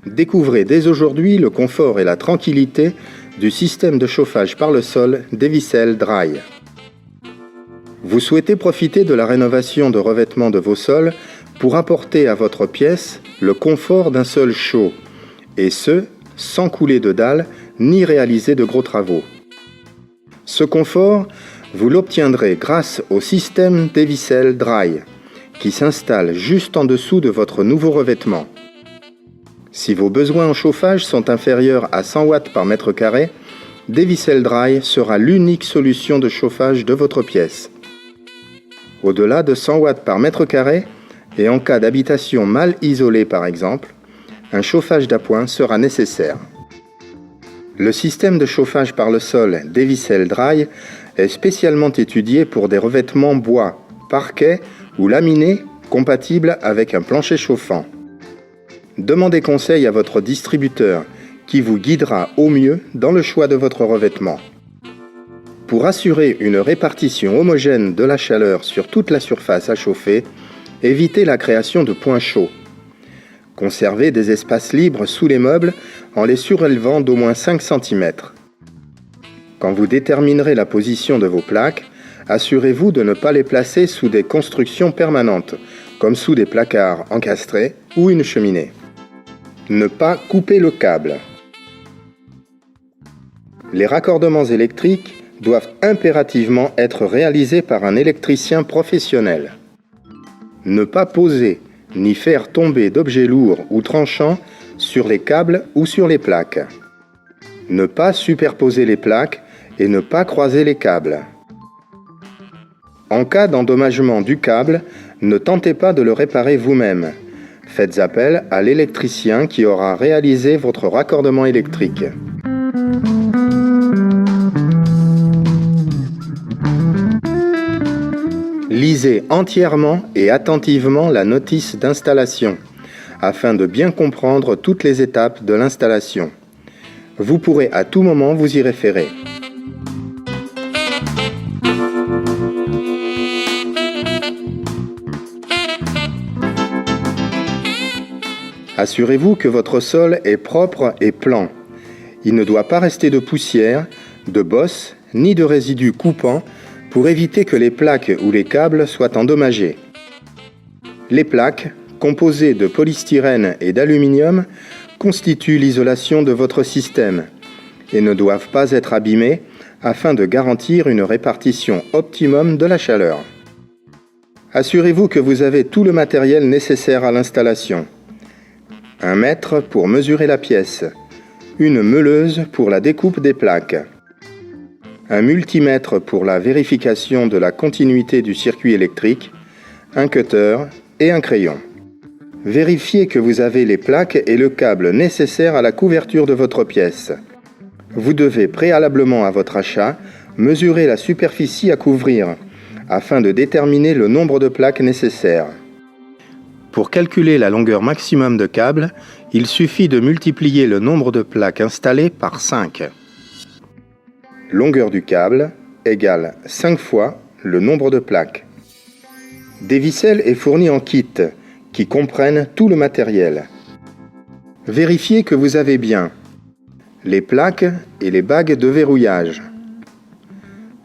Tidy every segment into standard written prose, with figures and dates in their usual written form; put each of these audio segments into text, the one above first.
Découvrez dès aujourd'hui le confort et la tranquillité du système de chauffage par le sol Devicel Dry. Vous souhaitez profiter de la rénovation de revêtement de vos sols pour apporter à votre pièce le confort d'un sol chaud, et ce, sans couler de dalles ni réaliser de gros travaux. Ce confort, vous l'obtiendrez grâce au système Devicel Dry, qui s'installe juste en dessous de votre nouveau revêtement. Si vos besoins en chauffage sont inférieurs à 100 watts par mètre carré, Devicel Dry sera l'unique solution de chauffage de votre pièce. Au-delà de 100 watts par mètre carré, et en cas d'habitation mal isolée par exemple, un chauffage d'appoint sera nécessaire. Le système de chauffage par le sol Devicel Dry est spécialement étudié pour des revêtements bois, parquet ou laminés compatibles avec un plancher chauffant. Demandez conseil à votre distributeur qui vous guidera au mieux dans le choix de votre revêtement. Pour assurer une répartition homogène de la chaleur sur toute la surface à chauffer, évitez la création de points chauds. Conservez des espaces libres sous les meubles en les surélevant d'au moins 5 cm. Quand vous déterminerez la position de vos plaques, assurez-vous de ne pas les placer sous des constructions permanentes, comme sous des placards encastrés ou une cheminée. Ne pas couper le câble. Les raccordements électriques doivent impérativement être réalisés par un électricien professionnel. Ne pas poser ni faire tomber d'objets lourds ou tranchants sur les câbles ou sur les plaques. Ne pas superposer les plaques et ne pas croiser les câbles. En cas d'endommagement du câble, ne tentez pas de le réparer vous-même. Faites appel à l'électricien qui aura réalisé votre raccordement électrique. Lisez entièrement et attentivement la notice d'installation afin de bien comprendre toutes les étapes de l'installation. Vous pourrez à tout moment vous y référer. Assurez-vous que votre sol est propre et plan. Il ne doit pas rester de poussière, de bosses ni de résidus coupants pour éviter que les plaques ou les câbles soient endommagés. Les plaques, composées de polystyrène et d'aluminium, constituent l'isolation de votre système et ne doivent pas être abîmées afin de garantir une répartition optimum de la chaleur. Assurez-vous que vous avez tout le matériel nécessaire à l'installation. Un mètre pour mesurer la pièce, une meuleuse pour la découpe des plaques, un multimètre pour la vérification de la continuité du circuit électrique, un cutter et un crayon. Vérifiez que vous avez les plaques et le câble nécessaires à la couverture de votre pièce. Vous devez préalablement à votre achat mesurer la superficie à couvrir afin de déterminer le nombre de plaques nécessaires. Pour calculer la longueur maximum de câble, il suffit de multiplier le nombre de plaques installées par 5. Longueur du câble égale 5 fois le nombre de plaques. Devicel est fourni en kit qui comprennent tout le matériel. Vérifiez que vous avez bien les plaques et les bagues de verrouillage,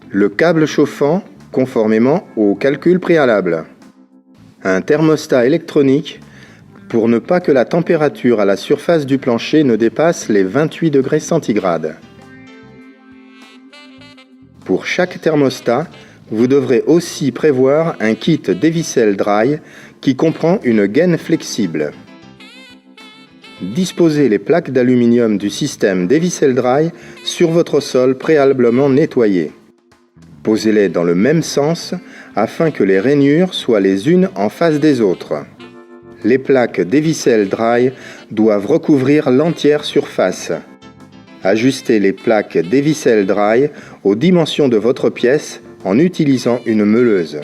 le câble chauffant conformément au calcul préalable, un thermostat électronique pour ne pas que la température à la surface du plancher ne dépasse les 28 degrés centigrades. Pour chaque thermostat, vous devrez aussi prévoir un kit Devicel Dry qui comprend une gaine flexible. Disposez les plaques d'aluminium du système Devicel Dry sur votre sol préalablement nettoyé. Posez-les dans le même sens afin que les rainures soient les unes en face des autres. Les plaques Devicel Dry doivent recouvrir l'entière surface. Ajustez les plaques Devicel Dry aux dimensions de votre pièce en utilisant une meuleuse.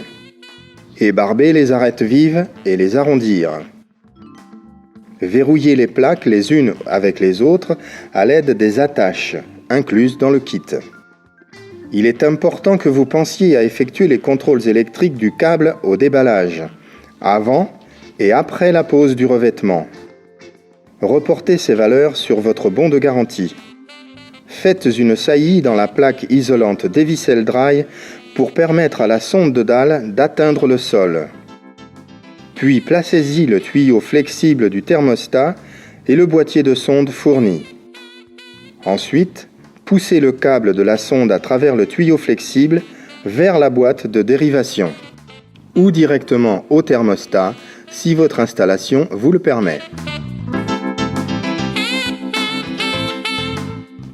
Ébarber les arêtes vives et les arrondir. Verrouillez les plaques les unes avec les autres à l'aide des attaches, incluses dans le kit. Il est important que vous pensiez à effectuer les contrôles électriques du câble au déballage, avant et après la pose du revêtement. Reportez ces valeurs sur votre bon de garantie. Faites une saillie dans la plaque isolante Devicel Dry pour permettre à la sonde de dalle d'atteindre le sol. Puis placez-y le tuyau flexible du thermostat et le boîtier de sonde fourni. Ensuite, poussez le câble de la sonde à travers le tuyau flexible vers la boîte de dérivation ou directement au thermostat si votre installation vous le permet.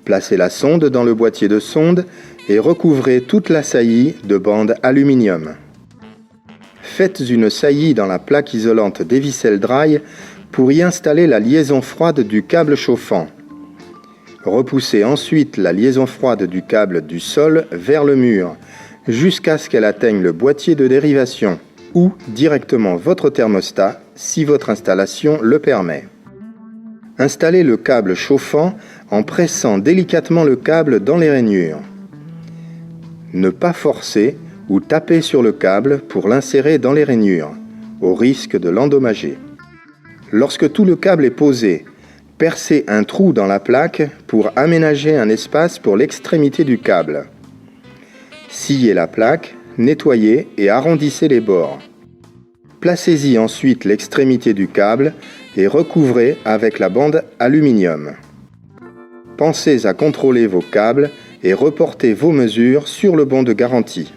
Placez la sonde dans le boîtier de sonde et recouvrez toute la saillie de bande aluminium. Faites une saillie dans la plaque isolante Devicel Dry pour y installer la liaison froide du câble chauffant. Repoussez ensuite la liaison froide du câble du sol vers le mur, jusqu'à ce qu'elle atteigne le boîtier de dérivation, ou directement votre thermostat si votre installation le permet. Installez le câble chauffant en pressant délicatement le câble dans les rainures. Ne pas forcer ou taper sur le câble pour l'insérer dans les rainures, au risque de l'endommager. Lorsque tout le câble est posé, percez un trou dans la plaque pour aménager un espace pour l'extrémité du câble. Sciez la plaque, nettoyez et arrondissez les bords. Placez-y ensuite l'extrémité du câble et recouvrez avec la bande aluminium. Pensez à contrôler vos câbles et reportez vos mesures sur le bon de garantie.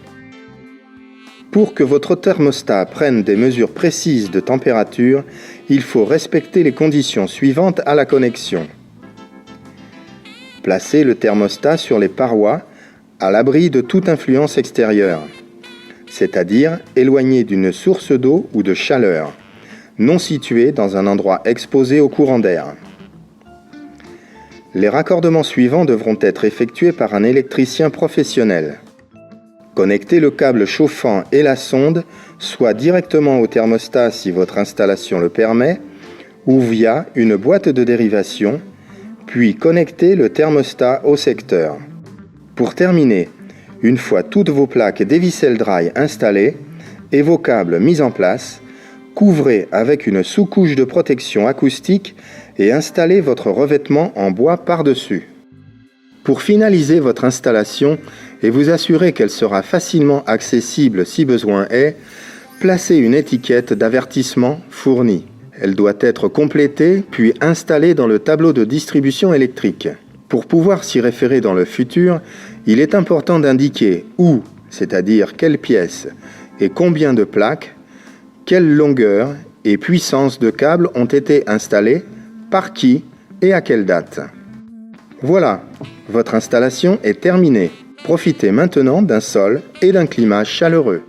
Pour que votre thermostat prenne des mesures précises de température, il faut respecter les conditions suivantes à la connexion. Placez le thermostat sur les parois, à l'abri de toute influence extérieure, c'est-à-dire éloigné d'une source d'eau ou de chaleur, non situé dans un endroit exposé au courant d'air. Les raccordements suivants devront être effectués par un électricien professionnel. Connectez le câble chauffant et la sonde soit directement au thermostat si votre installation le permet, ou via une boîte de dérivation, puis connectez le thermostat au secteur. Pour terminer, une fois toutes vos plaques Devicel Dry installées et vos câbles mis en place, couvrez avec une sous-couche de protection acoustique et installez votre revêtement en bois par-dessus. Pour finaliser votre installation et vous assurer qu'elle sera facilement accessible si besoin est, placez une étiquette d'avertissement fournie. Elle doit être complétée puis installée dans le tableau de distribution électrique. Pour pouvoir s'y référer dans le futur, il est important d'indiquer où, c'est-à-dire quelle pièce et combien de plaques, quelle longueur et puissance de câbles ont été installés, par qui et à quelle date. Voilà, votre installation est terminée. Profitez maintenant d'un sol et d'un climat chaleureux.